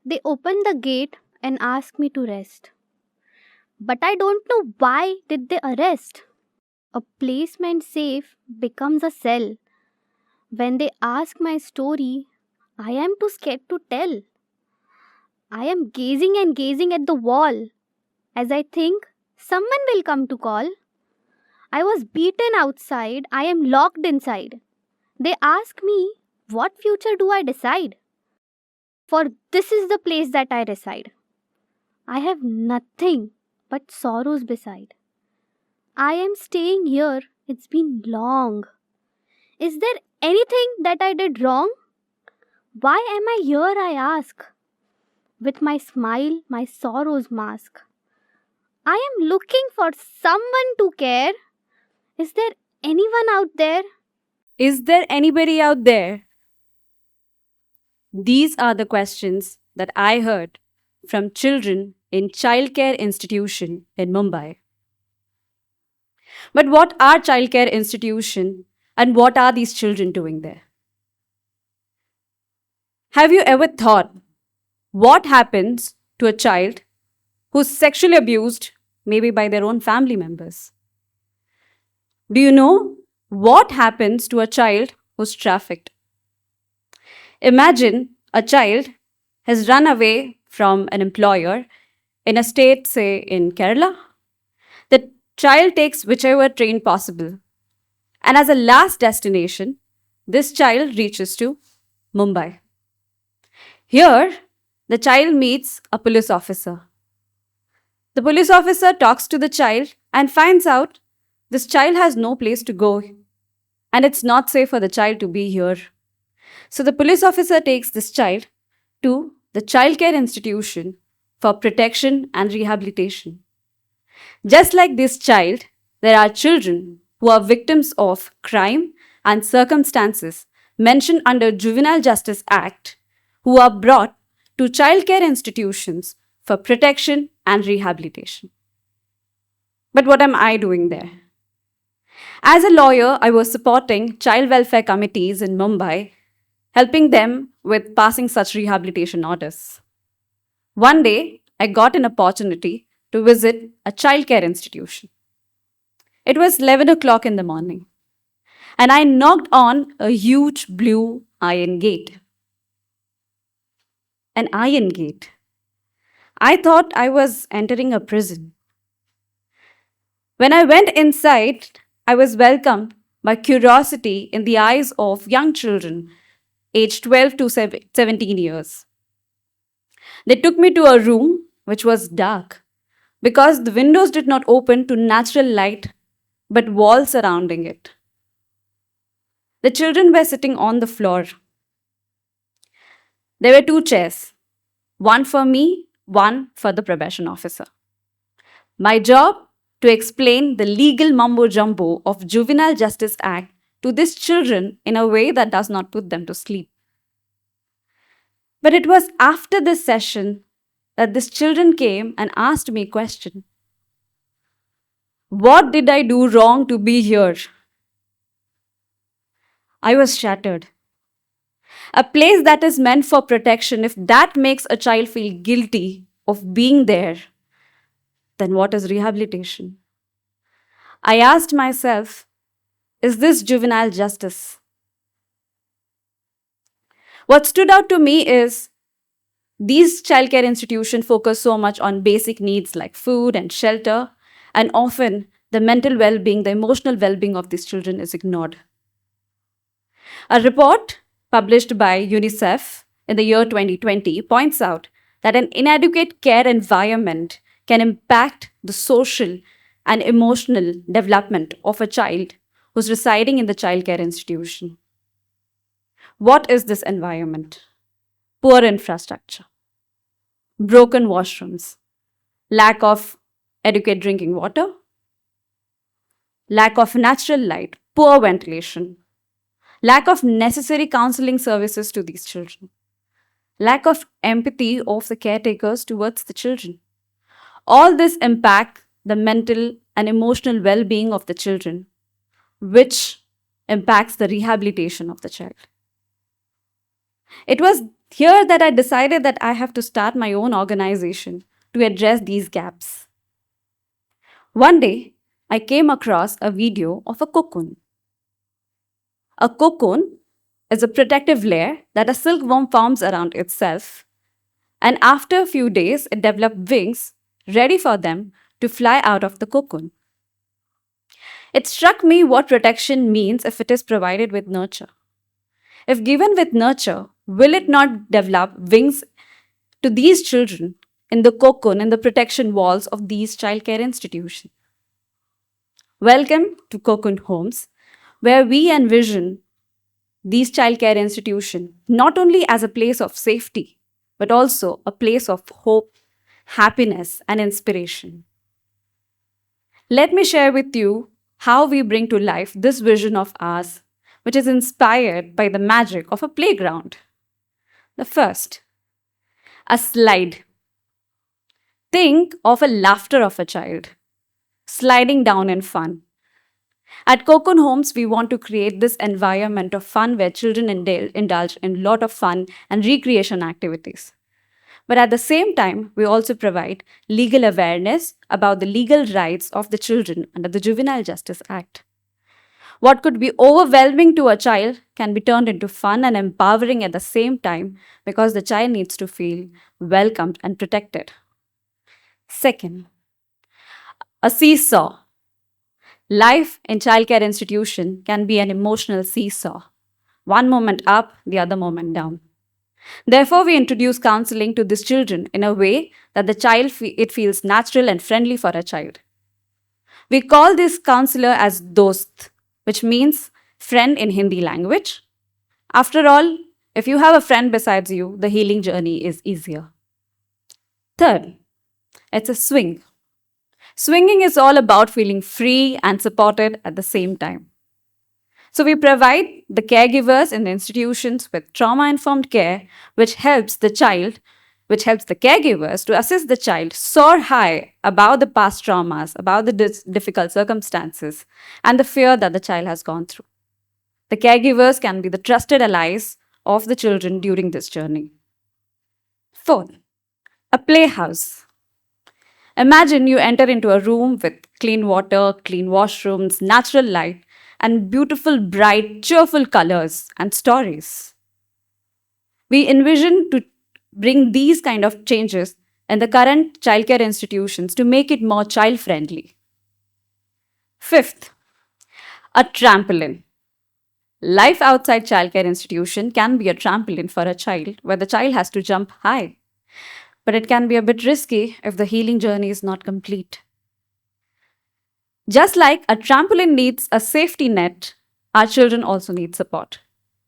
They open the gate and ask me to rest. But I don't know why did they arrest. A placement safe becomes a cell. When they ask my story, I am too scared to tell. I am gazing and gazing at the wall as I think someone will come to call. I was beaten outside, I am locked inside. They ask me, what future do I decide? For this is the place that I reside. I have nothing but sorrows beside. I am staying here, it's been long. Is there anything that I did wrong? Why am I here, I ask? With my smile, my sorrows mask. I am looking for someone to care. Is there anyone out there? Is there anybody out there? These are the questions that I heard from children in childcare institution in Mumbai. But what are childcare institution and what are these children doing there? Have you ever thought what happens to a child who's sexually abused, maybe by their own family members? Do you know what happens to a child who's trafficked? Imagine a child has run away from an employer in a state, say in Kerala. The child takes whichever train possible, and as a last destination, this child reaches to Mumbai. Here, the child meets a police officer. The police officer talks to the child and finds out this child has no place to go and it's not safe for the child to be here. So the police officer takes this child to the childcare institution for protection and rehabilitation. Just like this child, there are children who are victims of crime and circumstances mentioned under Juvenile Justice Act who are brought to childcare institutions for protection and rehabilitation. But what am I doing there? As a lawyer, I was supporting child welfare committees in Mumbai, helping them with passing such rehabilitation orders. One day, I got an opportunity to visit a childcare institution. It was 11 o'clock in the morning, and I knocked on a huge blue iron gate. An iron gate. I thought I was entering a prison. When I went inside, I was welcomed by curiosity in the eyes of young children aged 12 to 17 years. They took me to a room which was dark because the windows did not open to natural light but walls surrounding it. The children were sitting on the floor. There were two chairs, one for me, one for the probation officer. My job to explain the legal mumbo jumbo of Juvenile Justice Act to these children in a way that does not put them to sleep. But it was after this session that these children came and asked me a question. What did I do wrong to be here? I was shattered. A place that is meant for protection, if that makes a child feel guilty of being there, then what is rehabilitation? I asked myself, is this juvenile justice? What stood out to me is these childcare institutions focus so much on basic needs like food and shelter, and often the mental well being, the emotional well being of these children is ignored. A report published by UNICEF in the year 2020 points out that an inadequate care environment can impact the social and emotional development of a child who's residing in the childcare institution. What is this environment? Poor infrastructure, broken washrooms, lack of adequate drinking water, lack of natural light, poor ventilation, lack of necessary counseling services to these children, lack of empathy of the caretakers towards the children. All this impact the mental and emotional well-being of the children, which impacts the rehabilitation of the child. It was Here that I decided that I have to start my own organization to address these gaps. One day, I came across a video of a cocoon. A cocoon is a protective layer that a silkworm forms around itself, and after a few days, it develops wings ready for them to fly out of the cocoon. It struck me what protection means if it is provided with nurture. If given with nurture, will it not develop wings to these children in the cocoon and the protection walls of these childcare institutions? Welcome to Cocoon Homes, where we envision these childcare institutions not only as a place of safety, but also a place of hope, happiness, and inspiration. Let me share with you how we bring to life this vision of ours, which is inspired by the magic of a playground. The first, a slide. Think of a laughter of a child, sliding down in fun. At Cocoon Homes, we want to create this environment of fun where children indulge in a lot of fun and recreation activities. But at the same time, we also provide legal awareness about the legal rights of the children under the Juvenile Justice Act. What could be overwhelming to a child can be turned into fun and empowering at the same time because the child needs to feel welcomed and protected. Second, a seesaw. Life in childcare institution can be an emotional seesaw. One moment up, the other moment down. Therefore, we introduce counseling to these children in a way that it feels natural and friendly for a child. We call this counselor as dost, which means friend in Hindi language. After all, if you have a friend besides you, the healing journey is easier. Third, it's a swing. Swinging is all about feeling free and supported at the same time. So we provide the caregivers in the institutions with trauma-informed care, which helps the caregivers to assist the child soar high above the past traumas, about the difficult circumstances, and the fear that the child has gone through. The caregivers can be the trusted allies of the children during this journey. Fourth, a playhouse. Imagine you enter into a room with clean water, clean washrooms, natural light, and beautiful, bright, cheerful colors and stories. We envision to bring these kind of changes in the current childcare institutions to make it more child-friendly. Fifth, a trampoline. Life outside childcare institution can be a trampoline for a child where the child has to jump high. But it can be a bit risky if the healing journey is not complete. Just like a trampoline needs a safety net, our children also need support.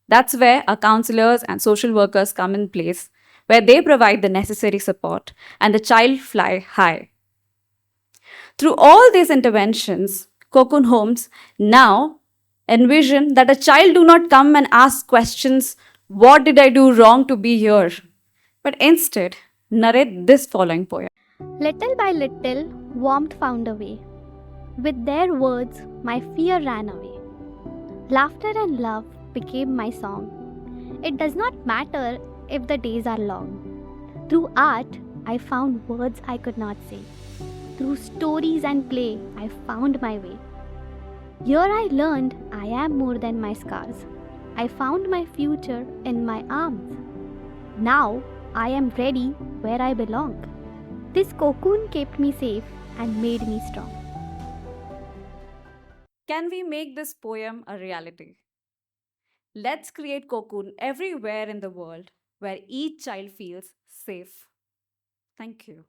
That's where our counselors and social workers come in place, where they provide the necessary support and the child fly high. Through all these interventions, Cocoon Homes now envision that a child do not come and ask questions, what did I do wrong to be here? But instead, narrate this following poem. Little by little, warmth found a way. With their words, my fear ran away. Laughter and love became my song. It does not matter if the days are long. Through art, I found words I could not say. Through stories and play, I found my way. Here I learned I am more than my scars. I found my future in my arms. Now I am ready where I belong. This cocoon kept me safe and made me strong. Can we make this poem a reality? Let's create cocoon everywhere in the world where each child feels safe. Thank you.